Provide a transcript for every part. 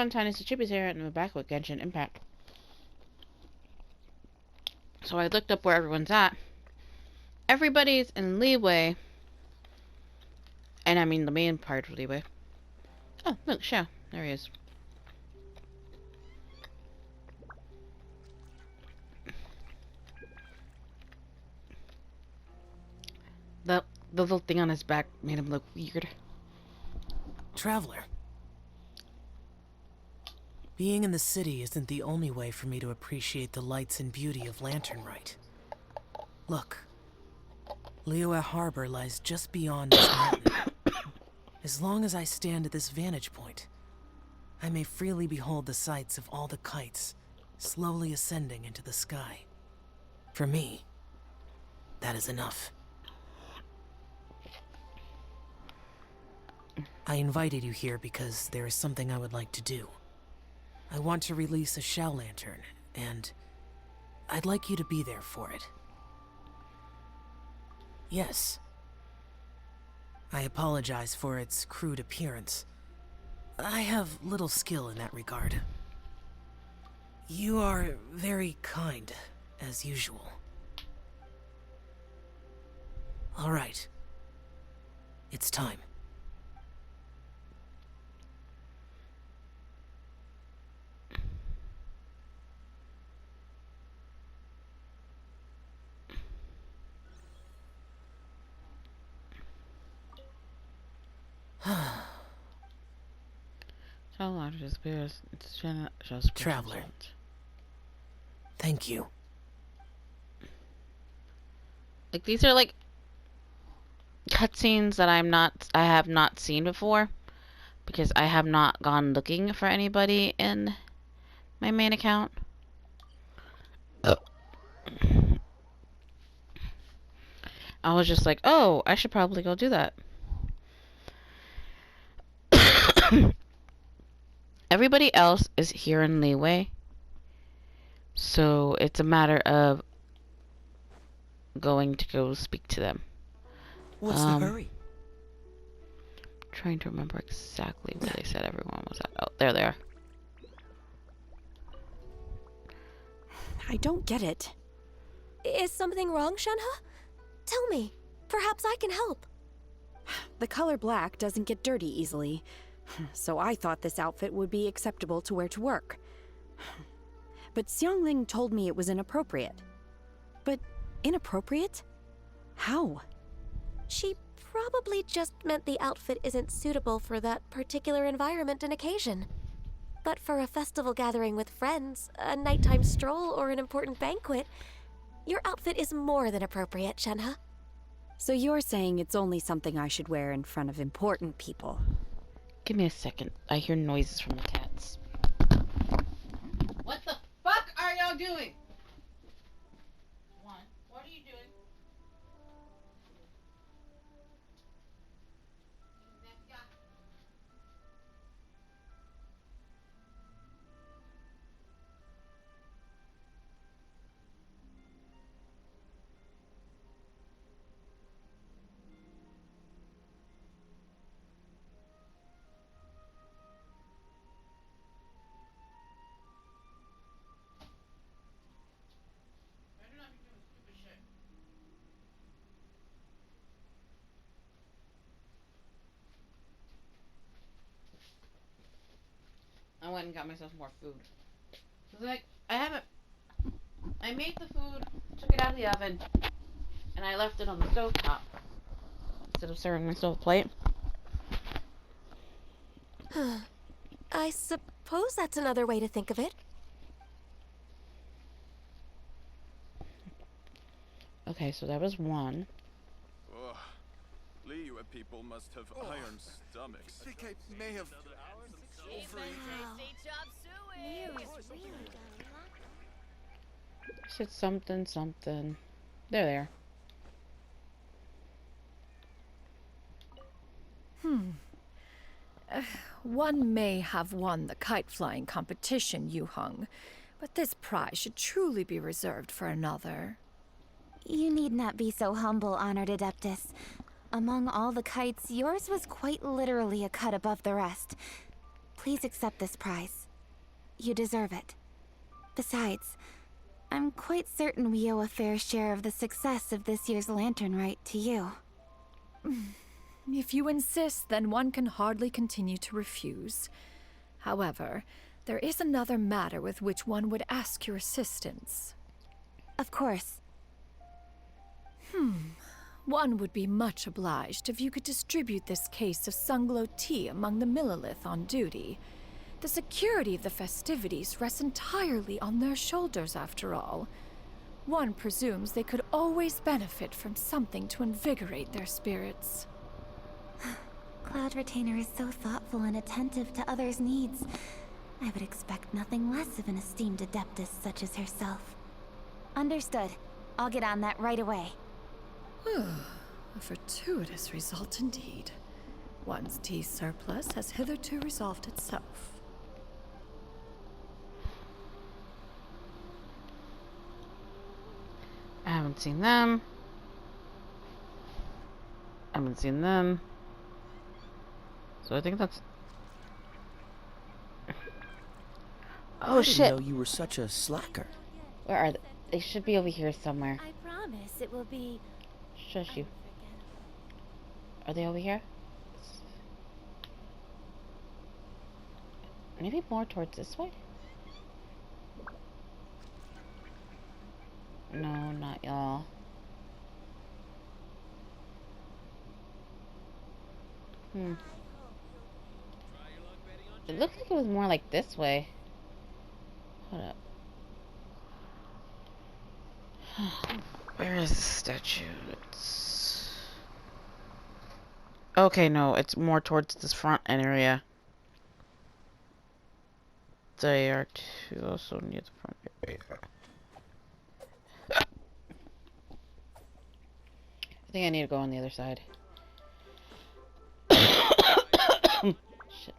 everyone, Tiniestofchibis here, and we're back with Genshin Impact. So I looked up where everyone's at. Everybody's in Leeway. And I mean the main part of Leeway. Oh, look, Shao. There he is. The little thing on his back made him look weird. Traveler. Being in the city isn't the only way for me to appreciate the lights and beauty of Lanternrite. Look. Liyue Harbor lies just beyond this mountain. As long as I stand at this vantage point, I may freely behold the sights of all the kites slowly ascending into the sky. For me, that is enough. I invited you here because there is something I would like to do. I want to release a Shao Lantern, and I'd like you to be there for it. Yes. I apologize for its crude appearance. I have little skill in that regard. You are very kind, as usual. All right. It's time. Traveler. Thank you. Like, these are like cutscenes that I have not seen before, because I have not gone looking for anybody in my main account. I was just like, oh, I should probably go do that. Everybody else is here in Leeway, so it's a matter of going to go speak to them. What's the hurry? Trying to remember exactly where they said everyone was at. Oh, there they are. I don't get it. Is something wrong, Shenhe? Tell me. Perhaps I can help. The color black doesn't get dirty easily, so I thought this outfit would be acceptable to wear to work. But Xiangling told me it was inappropriate. But inappropriate? How? She probably just meant the outfit isn't suitable for that particular environment and occasion. But for a festival gathering with friends, a nighttime stroll, or an important banquet, your outfit is more than appropriate, Shenhe. So you're saying it's only something I should wear in front of important people? Give me a second. I hear noises from the cats. What the fuck are y'all doing? What are you doing? I went and got myself more food. Like, I made the food, took it out of the oven, and I left it on the stove top instead of serving myself a plate. I suppose that's another way to think of it. Okay, so that was one. Ugh. Liyue people must have iron stomachs. I think I may have I said something, something. There they are. One may have won the kite-flying competition, Yuheng, but this prize should truly be reserved for another. You need not be so humble, honored Adeptus. Among all the kites, yours was quite literally a cut above the rest. please accept this prize. You deserve it. Besides, I'm quite certain we owe a fair share of the success of this year's lantern rite to you. If you insist, then one can hardly continue to refuse. However, there is another matter with which one would ask your assistance. Of course. One would be much obliged if you could distribute this case of Sunglow tea among the Millilith on duty. The security of the festivities rests entirely on their shoulders, after all. One presumes they could always benefit from something to invigorate their spirits. Cloud Retainer is so thoughtful and attentive to others' needs. I would expect nothing less of an esteemed adeptess such as herself. Understood. I'll get on that right away. A fortuitous result indeed. One's tea surplus has hitherto resolved itself. I haven't seen them. I haven't seen them. So I think that's... Oh I shit! didn't know you were such a slacker. Where are they? They should be over here somewhere. I promise it will be... Shush you. Are they over here? Maybe more towards this way? No, not y'all. It looked like it was more like this way. Hold up. Where is the statue? It's... Okay, no, it's more towards this front area. They are also near the front area. I think I need to go on the other side. Shit.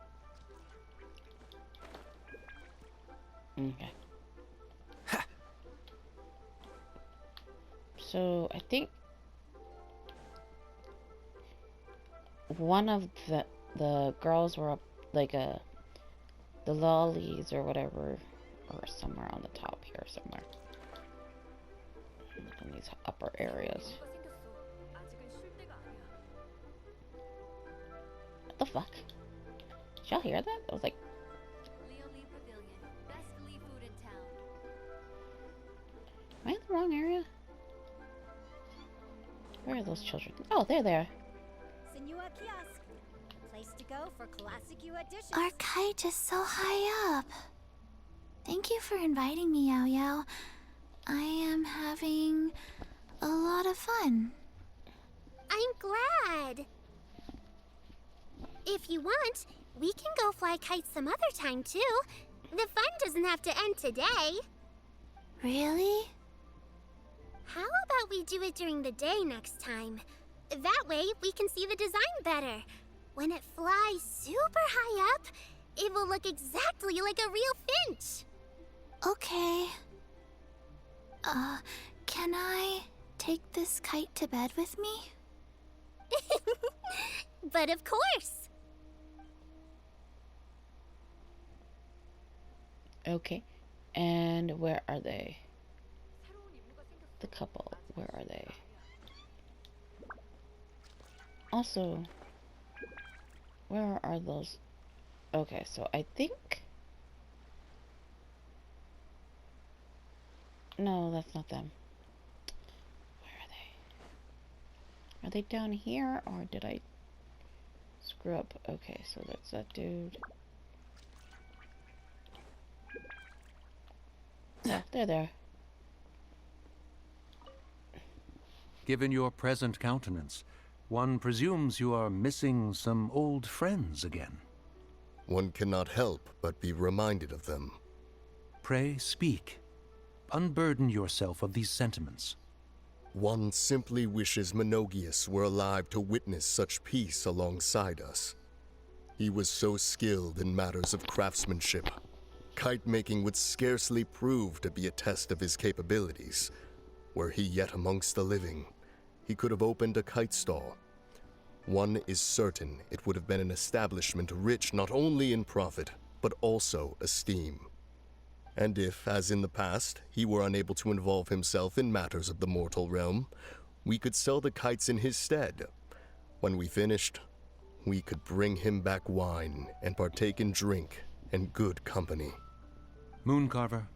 Okay. So, I think one of the girls were up, like, the lollies or whatever, or somewhere on the top here somewhere. In these upper areas. What the fuck? Did y'all hear that? I was like... Am I in the wrong area? Where are those children? Oh, they're there. Place to go for classic edition. Our kite is so high up. Thank you for inviting me, Yao Yao. I am having a lot of fun. I'm glad. If you want, we can go fly kites some other time too. The fun doesn't have to end today. Really? How about we do it during the day next time? That way we can see the design better. When it flies super high up, it will look exactly like a real finch. Okay. Can I take this kite to bed with me? But of course. Okay. And where are they? The couple. Where are they? Also, where are those? Okay, so I think... No, that's not them. Where are they? Are they down here, or did I screw up? Okay, so that's that dude. Yeah, they're there. Given your present countenance, one presumes you are missing some old friends again. One cannot help but be reminded of them. Pray speak. Unburden yourself of these sentiments. One simply wishes Menogius were alive to witness such peace alongside us. He was so skilled in matters of craftsmanship. Kite making would scarcely prove to be a test of his capabilities. Were he yet amongst the living, he could have opened a kite stall. one is certain it would have been an establishment rich not only in profit, but also esteem. And if, as in the past, he were unable to involve himself in matters of the mortal realm, we could sell the kites in his stead. When we finished, we could bring him back wine and partake in drink and good company. Mooncarver,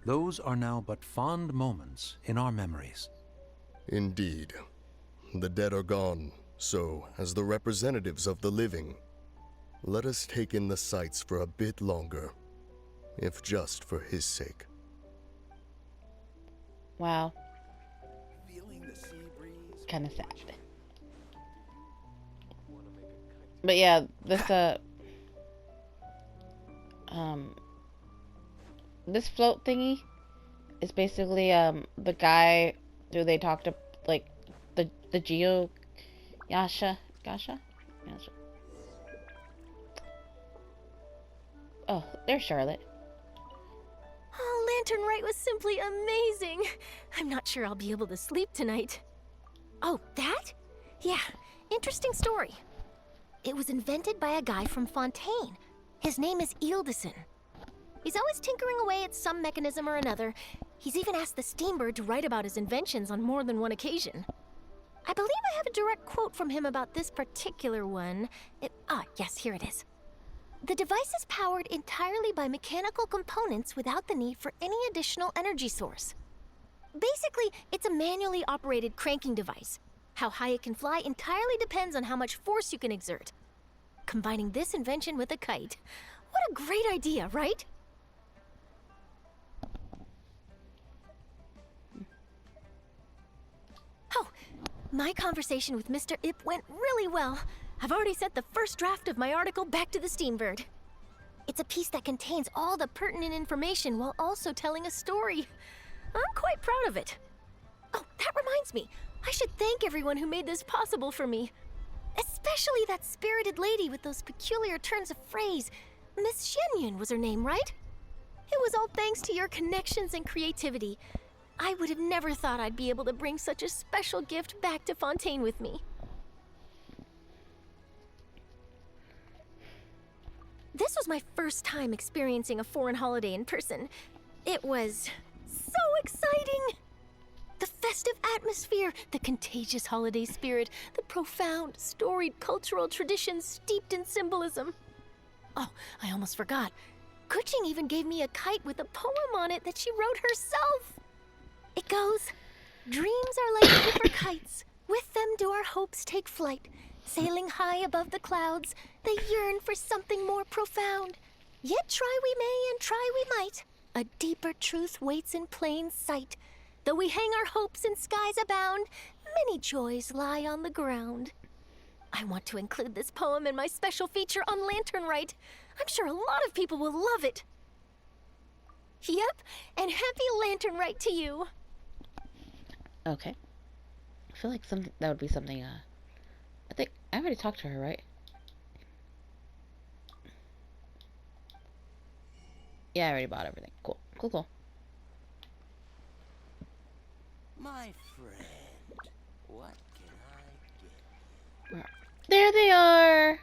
those are now but fond moments in our memories. Indeed. The dead are gone, so, as the representatives of the living, let us take in the sights for a bit longer, if just for his sake. Wow. Kind of sad. But yeah, this this float thingy is basically the guy who they talked to, like the Geo Yasha. Oh, there's Charlotte. Oh, Lantern Rite was simply amazing. I'm not sure I'll be able to sleep tonight. Oh, that? Yeah, interesting story. It was invented by a guy from Fontaine. His name is Ildison. He's always tinkering away at some mechanism or another. He's even asked the Steambird to write about his inventions on more than one occasion. I believe I have a direct quote from him about this particular one. Yes, here it is. The device is powered entirely by mechanical components without the need for any additional energy source. Basically, it's a manually operated cranking device. How high it can fly entirely depends on how much force you can exert. Combining this invention with a kite. What a great idea, right? Oh, my conversation with Mr. Ip went really well. I've already sent the first draft of my article back to the Steambird. It's a piece that contains all the pertinent information while also telling a story. I'm quite proud of it. Oh, that reminds me. I should thank everyone who made this possible for me. Especially that spirited lady with those peculiar turns of phrase. Miss Shenyun was her name, right? It was all thanks to your connections and creativity. I would have never thought I'd be able to bring such a special gift back to Fontaine with me. This was my first time experiencing a foreign holiday in person. It was so exciting! The festive atmosphere, the contagious holiday spirit, the profound, storied cultural traditions steeped in symbolism. Oh, I almost forgot. Kuching even gave me a kite with a poem on it that she wrote herself. It goes, "Dreams are like paper kites. With them do our hopes take flight. Sailing high above the clouds, they yearn for something more profound. Yet try we may and try we might. A deeper truth waits in plain sight. Though we hang our hopes in skies abound, many joys lie on the ground." I want to include this poem in my special feature on Lantern Rite. I'm sure a lot of people will love it. Yep, and happy Lantern Rite to you. Okay. I feel like that would be something, I think I already talked to her, right? Yeah, I already bought everything. Cool. Cool. My friend, what can I get? There they are!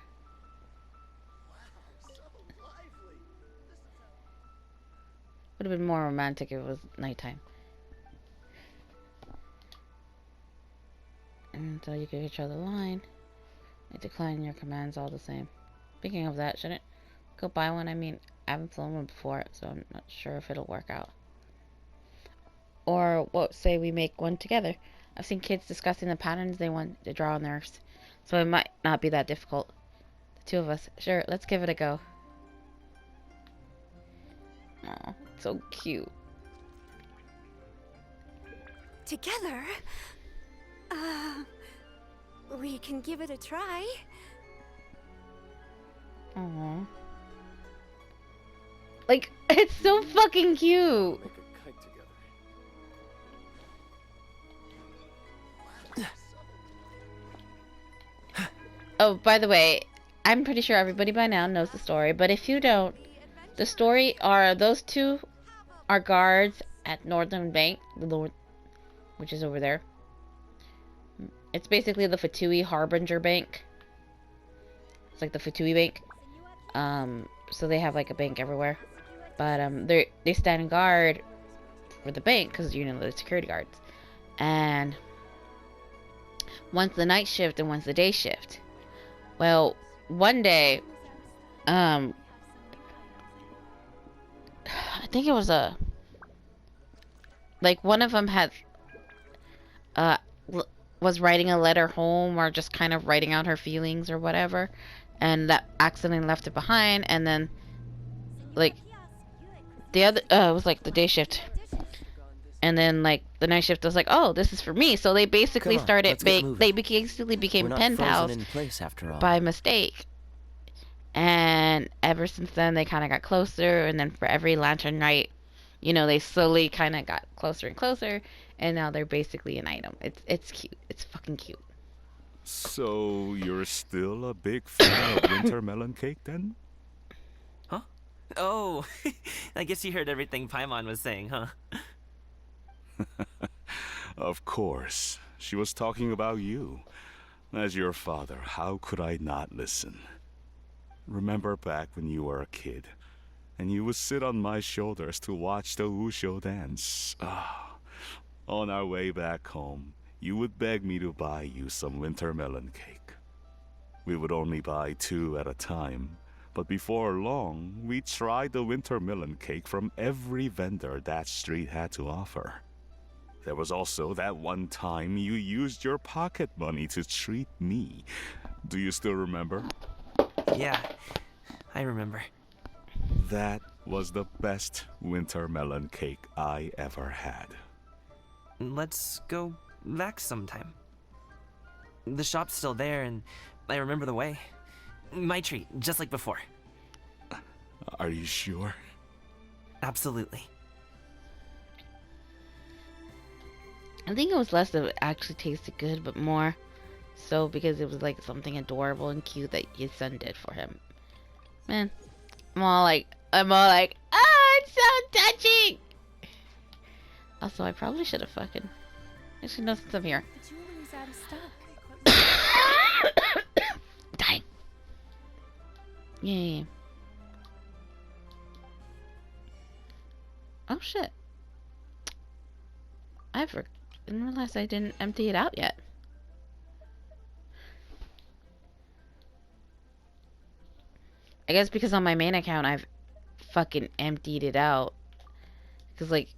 Would have been more romantic if it was nighttime. And so you can control the line. I decline your commands all the same. Speaking of that, shouldn't go buy one? I mean, I haven't flown one before, so I'm not sure if it'll work out. Or what say we make one together? I've seen kids discussing the patterns they want to draw on theirs, so it might not be that difficult. The two of us. Sure, let's give it a go. Aw, so cute. Together? We can give it a try. Aww. Like, it's so fucking cute. Make a kite together. Oh, by the way, I'm pretty sure everybody by now knows the story, but if you don't, the story are those two are guards at Northern Bank, which is over there. It's basically the Fatui Harbinger Bank. It's like the Fatui Bank. So they have like a bank everywhere. But they stand guard for the bank because you know the security guards. And one's the night shift and one's the day shift. Well, one day, I think it was like one of them had was writing a letter home or just kind of writing out her feelings or whatever, and that accidentally left it behind. And then like the other it was like the day shift, and then like the night shift was like, oh, this is for me. So they basically basically became pen pals in place after all. by mistake. And ever since then they kind of got closer, and then for every lantern night, you know, they slowly kind of got closer and closer, and now they're basically an item. It's cute. It's fucking cute. So you're still a big fan of winter melon cake then? Huh? Oh, I guess you heard everything Paimon was saying, huh? Of course. She was talking about you. As your father, how could I not listen? Remember back when you were a kid, and you would sit on my shoulders to watch the Wushu dance. On our way back home, you would beg me to buy you some winter melon cake. We would only buy 2 at a time, but before long, we tried the winter melon cake from every vendor that street had to offer. There was also that one time you used your pocket money to treat me. Do you still remember? Yeah, I remember. That was the best winter melon cake I ever had. Let's go back sometime. The shop's still there, and I remember the way. My treat, just like before. Are you sure? Absolutely. I think it was less that it actually tasted good, but more so because it was like something adorable and cute that his son did for him. Man, I'm all like, oh, it's so touching. Also, I probably should have fucking. Actually, no, since I'm here. Dying. Yeah. Oh shit. I didn't realize I didn't empty it out yet. I guess because on my main account I've fucking emptied it out. Because like...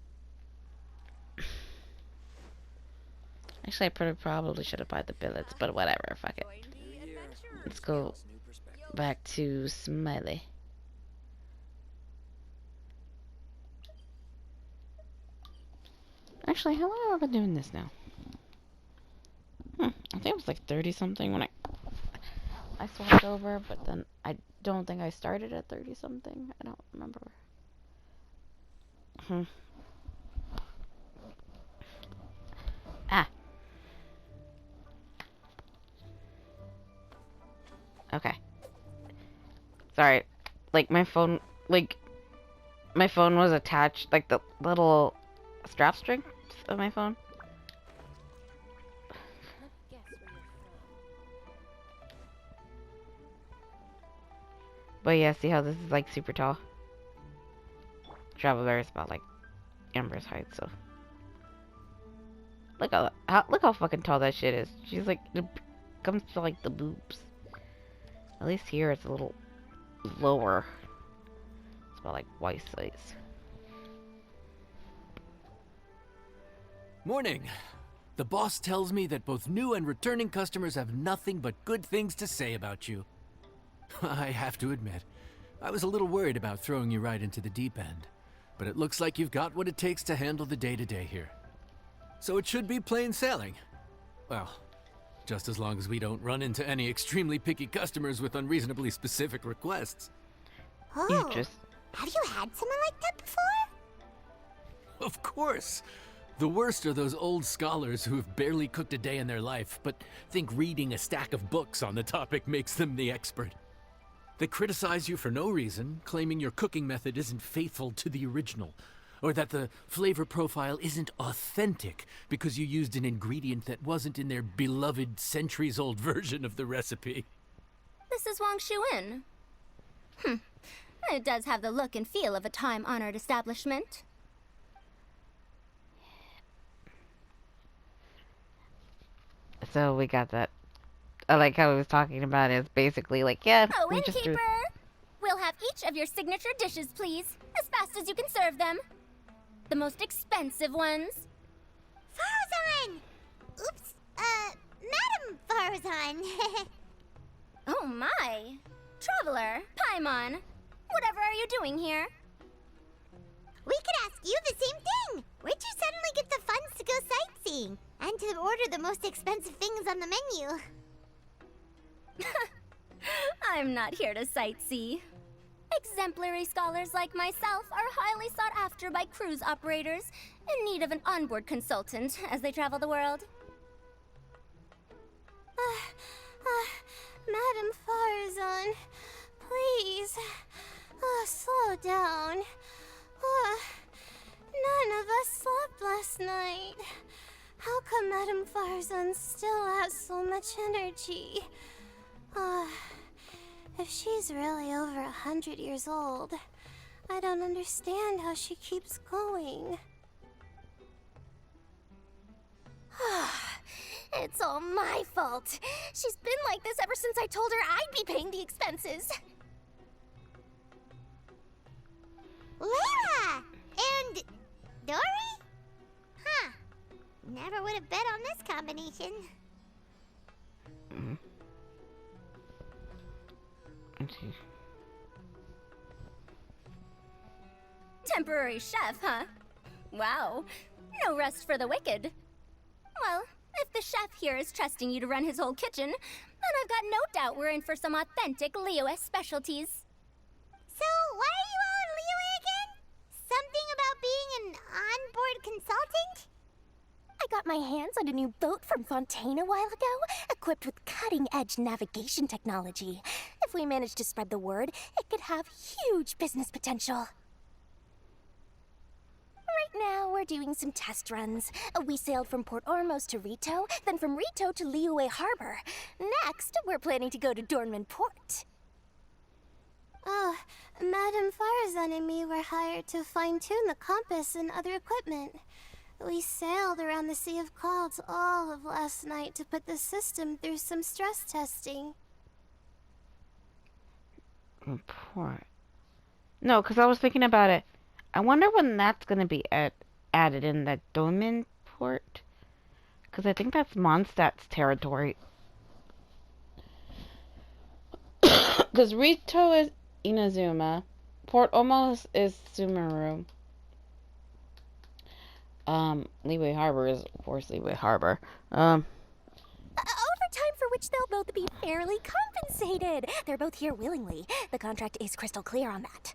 Actually, I probably should have bought the billets, but whatever, fuck it. Let's go back to Smiley. Actually, how long have I been doing this now? I think it was like 30 something when I swapped over, but then I don't think I started at 30 something. I don't remember. Okay. Sorry. Like my phone was attached, like the little strap string of my phone. But yeah, see how this is like super tall? Traveler is about like Amber's height, so look how fucking tall that shit is. She's like, it comes to like the boobs. At least here it's a little lower. It's about like twice size. Morning. The boss tells me that both new and returning customers have nothing but good things to say about you. I have to admit, I was a little worried about throwing you right into the deep end, but it looks like you've got what it takes to handle the day-to-day here. So it should be plain sailing. Well, just as long as we don't run into any extremely picky customers with unreasonably specific requests. Oh, have you had someone like that before? Of course. The worst are those old scholars who have barely cooked a day in their life, but think reading a stack of books on the topic makes them the expert. They criticize you for no reason, claiming your cooking method isn't faithful to the original, or that the flavor profile isn't authentic because you used an ingredient that wasn't in their beloved centuries-old version of the recipe. This is Wang Shuin. It does have the look and feel of a time-honored establishment. So we got that. I like how he was talking about it. It's basically like, yeah, Oh, we just innkeeper! We'll have each of your signature dishes, please, as fast as you can serve them. The most expensive ones. Farazan! Oops, Madam Farazan. Oh my! Traveler, Paimon, whatever are you doing here? We could ask you the same thing. Where'd you suddenly get the funds to go sightseeing? And to order the most expensive things on the menu? I'm not here to sightsee. Exemplary scholars like myself are highly sought after by cruise operators in need of an onboard consultant as they travel the world. Madam Farazan, please, slow down. None of us slept last night. How come Madam Farazan still has so much energy? If she's really over 100 years old, I don't understand how she keeps going. It's all my fault. She's been like this ever since I told her I'd be paying the expenses. Layla! And Dory? Huh. Never would have bet on this combination. Temporary chef, huh? Wow. No rest for the wicked. Well, if the chef here is trusting you to run his whole kitchen, then I've got no doubt we're in for some authentic Liyue specialties. So, why are you all in Liyue again? Something about being an onboard consultant? I got my hands on a new boat from Fontaine a while ago, equipped with cutting-edge navigation technology. If we manage to spread the word, it could have huge business potential. Right now, we're doing some test runs. We sailed from Port Ormos to Rito, then from Rito to Liyue Harbor. Next, we're planning to go to Dornman Port. Oh, Madam Farazan and me were hired to fine-tune the compass and other equipment. We sailed around the Sea of Clouds all of last night to put the system through some stress testing. Port. No, because I was thinking about it. I wonder when that's going to be added in the Domin port. Because I think that's Mondstadt's territory. Because Rito is Inazuma. Port Ormos is Sumeru. Liyue Harbor is, of course, Liyue Harbor. Overtime for which they'll both be fairly compensated. They're both here willingly. The contract is crystal clear on that.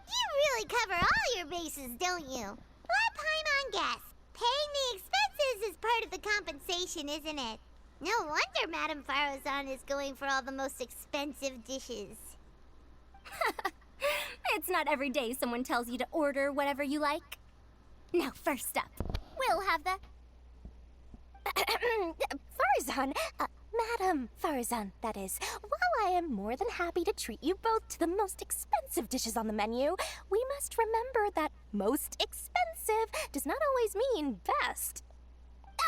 You really cover all your bases, don't you? Let Paimon guess. Paying the expenses is part of the compensation, isn't it? No wonder Madame Farazan is going for all the most expensive dishes. It's not every day someone tells you to order whatever you like. Now, first up, we'll have the... Farazan, Madam Farazan, that is. While I am more than happy to treat you both to the most expensive dishes on the menu, we must remember that most expensive does not always mean best.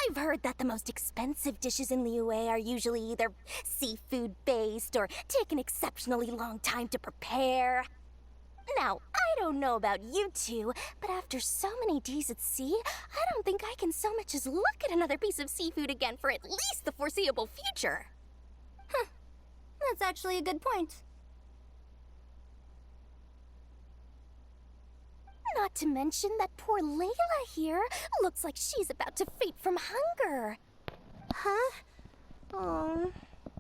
I've heard that the most expensive dishes in Liyue are usually either seafood-based or take an exceptionally long time to prepare. Now, I don't know about you two, but after so many days at sea, I don't think I can so much as look at another piece of seafood again for at least the foreseeable future. Huh. That's actually a good point. Not to mention that poor Layla here looks like she's about to faint from hunger. Huh? Oh,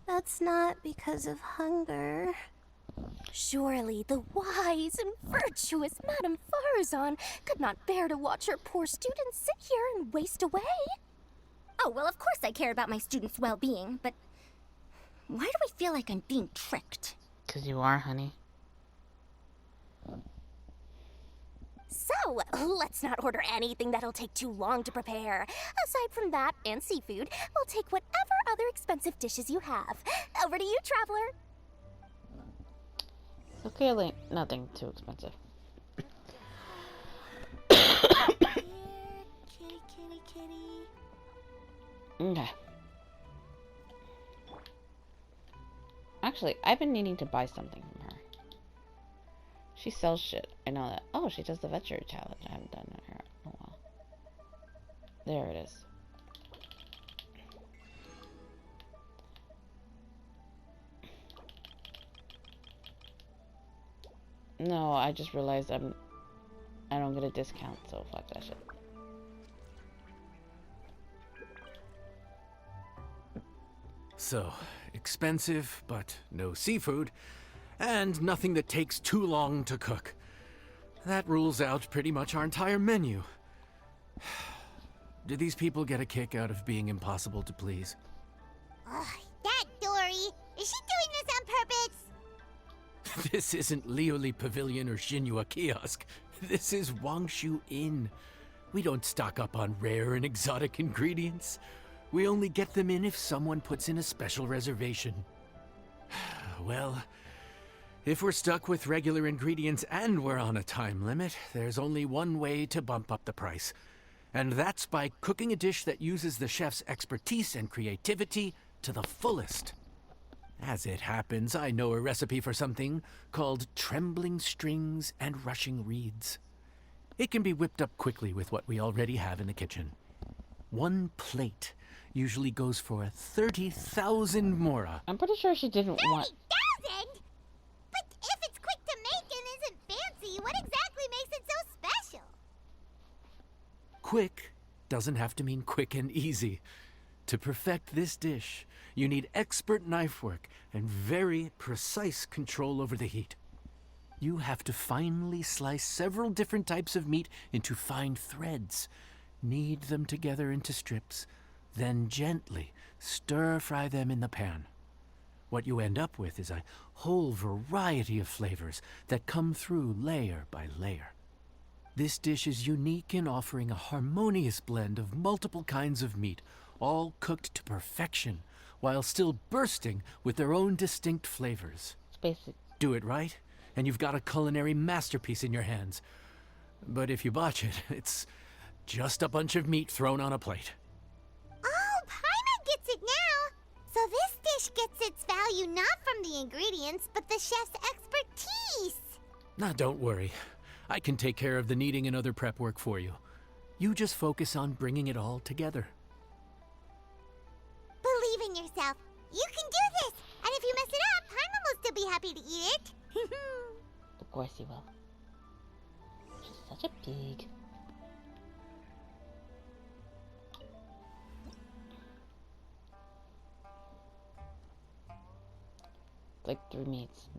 that's not because of hunger. Surely the wise and virtuous Madame Farazan could not bear to watch her poor students sit here and waste away. Oh, well, of course I care about my students' well-being, but why do I feel like I'm being tricked? 'Cause you are, honey. So, No, let's not order anything that'll take too long to prepare. Aside from that and seafood, we'll take whatever other expensive dishes you have. Over to you, traveler. So clearly, nothing too expensive. Kitty, kitty, kitty. Okay. Actually, I've been needing to buy something from her. She sells shit. I know that. Oh, she does the Vetcher challenge. I haven't done it in a while. There it is. No, I just realized I don't get a discount, so fuck that shit. So, expensive, but no seafood, and nothing that takes too long to cook. That rules out pretty much our entire menu. Do these people get a kick out of being impossible to please? Ugh, that Dory! Is she doing this on purpose? This isn't Lioli Pavilion or Xinhua Kiosk. This is Wangshu Inn. We don't stock up on rare and exotic ingredients. We only get them in if someone puts in a special reservation. Well, if we're stuck with regular ingredients and we're on a time limit, there's only one way to bump up the price. And that's by cooking a dish that uses the chef's expertise and creativity to the fullest. As it happens, I know a recipe for something called trembling strings and rushing reeds. It can be whipped up quickly with what we already have in the kitchen. One plate usually goes for 30,000 mora. I'm pretty sure she didn't want... 30,000? But if it's quick to make and isn't fancy, what exactly makes it so special? Quick doesn't have to mean quick and easy. To perfect this dish, you need expert knife work and very precise control over the heat. You have to finely slice several different types of meat into fine threads, knead them together into strips, then gently stir-fry them in the pan. What you end up with is a whole variety of flavors that come through layer by layer. This dish is unique in offering a harmonious blend of multiple kinds of meat, all cooked to perfection, while still bursting with their own distinct flavors. Do it right, and you've got a culinary masterpiece in your hands. But if you botch it, it's just a bunch of meat thrown on a plate. Oh, Paimon gets it now! So this dish gets its value not from the ingredients, but the chef's expertise! Now, don't worry. I can take care of the kneading and other prep work for you. You just focus on bringing it all together. Believe in yourself. You can do this! And if you mess it up, Paimon will still be happy to eat it. Of course he will. She's such a pig. Like 3 meats.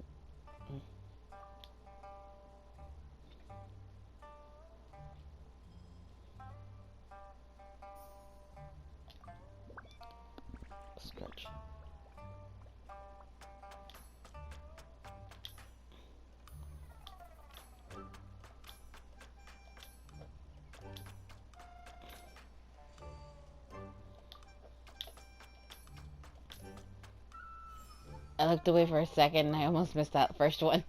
Scratch. I looked away for a second and I almost missed that first one.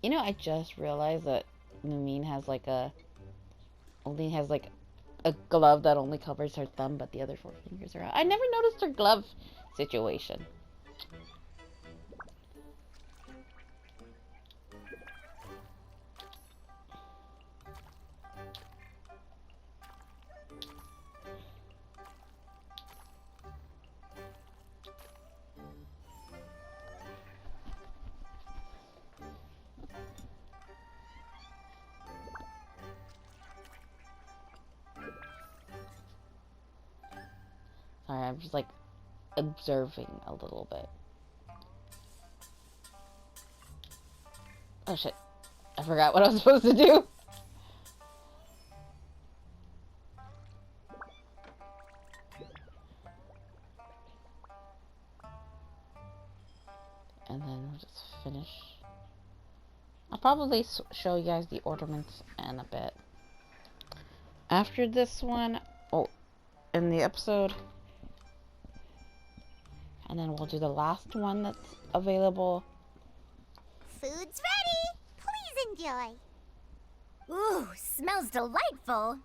You know, I just realized that Numine has like only has like a glove that only covers her thumb, but the other 4 fingers are out. I never noticed her glove situation. Sorry, I'm just like observing a little bit. Oh shit. I forgot what I was supposed to do. and then we'll just finish. I'll probably show you guys the ornaments in a bit. After this one, in the episode, and then we'll do the last one that's available. Food's ready! Please enjoy! Ooh, smells delightful!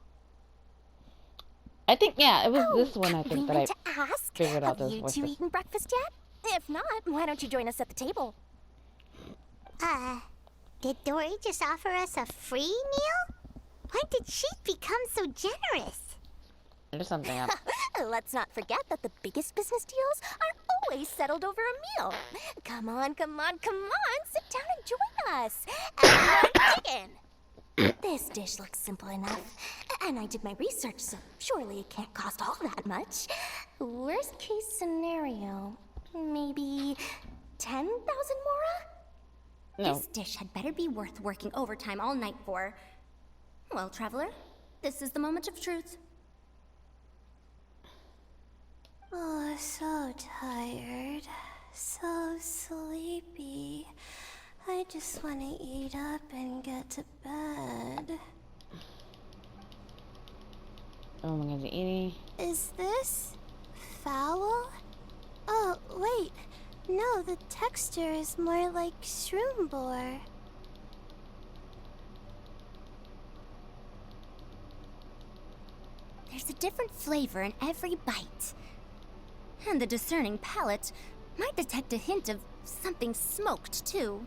I think, yeah, it was this one I think that I to ask, figured out have those you voices. two eaten breakfast yet? If not, why don't you join us at the table? Did Dory just offer us a free meal? When did she become so generous? There's something up. Let's not forget that the biggest business deals are always settled over a meal. Come on, sit down and join us. Everyone dig in. This dish looks simple enough, and I did my research, so surely it can't cost all that much. Worst case scenario, maybe 10,000 mora? No. This dish had better be worth working overtime all night for. Well, traveler, this is the moment of truth. Oh, so tired. So sleepy. I just want to eat up and get to bed. Oh my god, eating. Is this foul? Oh, wait. No, the texture is more like shroom boar. There's a different flavor in every bite. And the discerning palate might detect a hint of something smoked, too.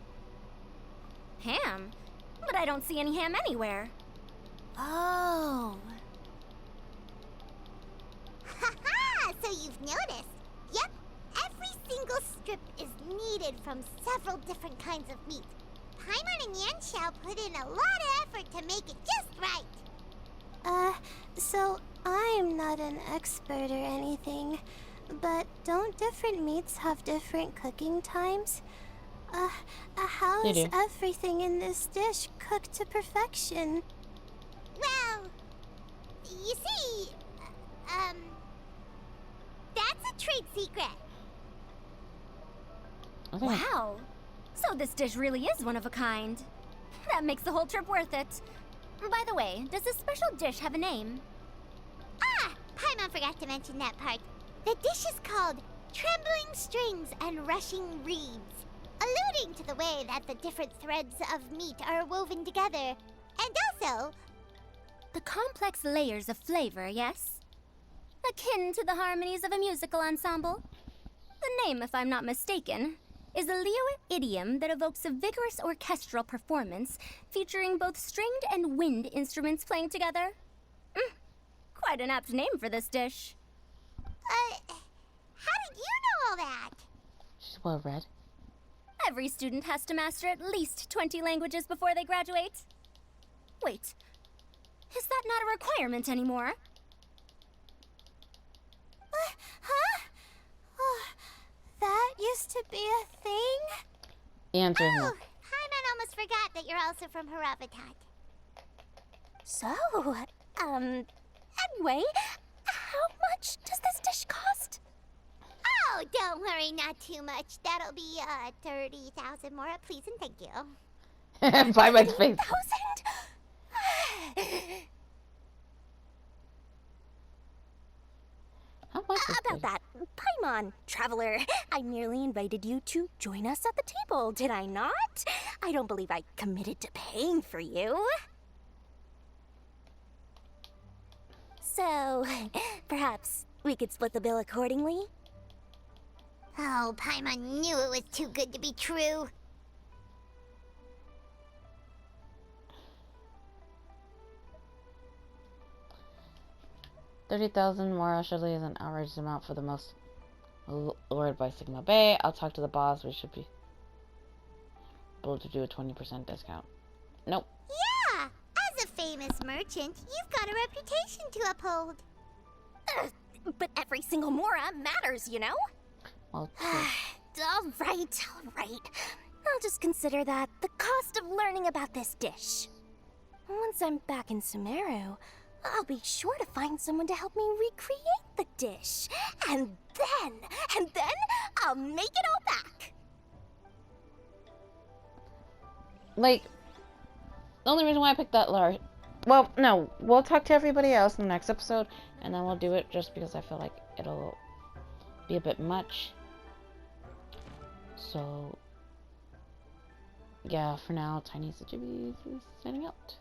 Ham? But I don't see any ham anywhere. Oh. Haha! So you've noticed. Yep, every single strip is kneaded from several different kinds of meat. Paimon and Yanxiao put in a lot of effort to make it just right. So I'm not an expert or anything, but don't different meats have different cooking times? How They is do. everything in this dish cooked to perfection? Well, you see, that's a trade secret. Wow. So this dish really is one of a kind. That makes the whole trip worth it. By the way, does this special dish have a name? Paimon forgot to mention that part. The dish is called Trembling Strings and Rushing Reeds, alluding to the way that the different threads of meat are woven together, and also The complex layers of flavor, yes? Akin to the harmonies of a musical ensemble? The name, if I'm not mistaken, is a Liyue idiom that evokes a vigorous orchestral performance featuring both stringed and wind instruments playing together. Quite an apt name for this dish. how did you know all that? She's well read. Every student has to master at least 20 languages before they graduate. Wait, is that not a requirement anymore? Huh? Oh, that used to be a thing? The answer is no. Paimon almost forgot that you're also from Haravatat. So, anyway, how much does this dish cost? Oh, don't worry, not too much. That'll be 30,000 more, please and thank you. By my face. 30,000? How much is About that, Paimon, traveler, I merely invited you to join us at the table, did I not? I don't believe I committed to paying for you. So, perhaps we could split the bill accordingly? Oh, Paimon knew it was too good to be true. $30,000 more surely is an outrageous amount for the most lured by Sigma Bay. I'll talk to the boss. We should be able to do a 20% discount. Nope. Yeah, as a famous merchant, you've got a reputation to uphold. But every single mora matters, you know? Well, all right. I'll just consider that the cost of learning about this dish. Once I'm back in Sumeru, I'll be sure to find someone to help me recreate the dish. And then I'll make it all back. like, the only reason why I picked that Lar... Well, no, we'll talk to everybody else in the next episode, and then we'll do it just because I feel like it'll be a bit much. So, yeah, for now, Tiniestofchibis is signing out.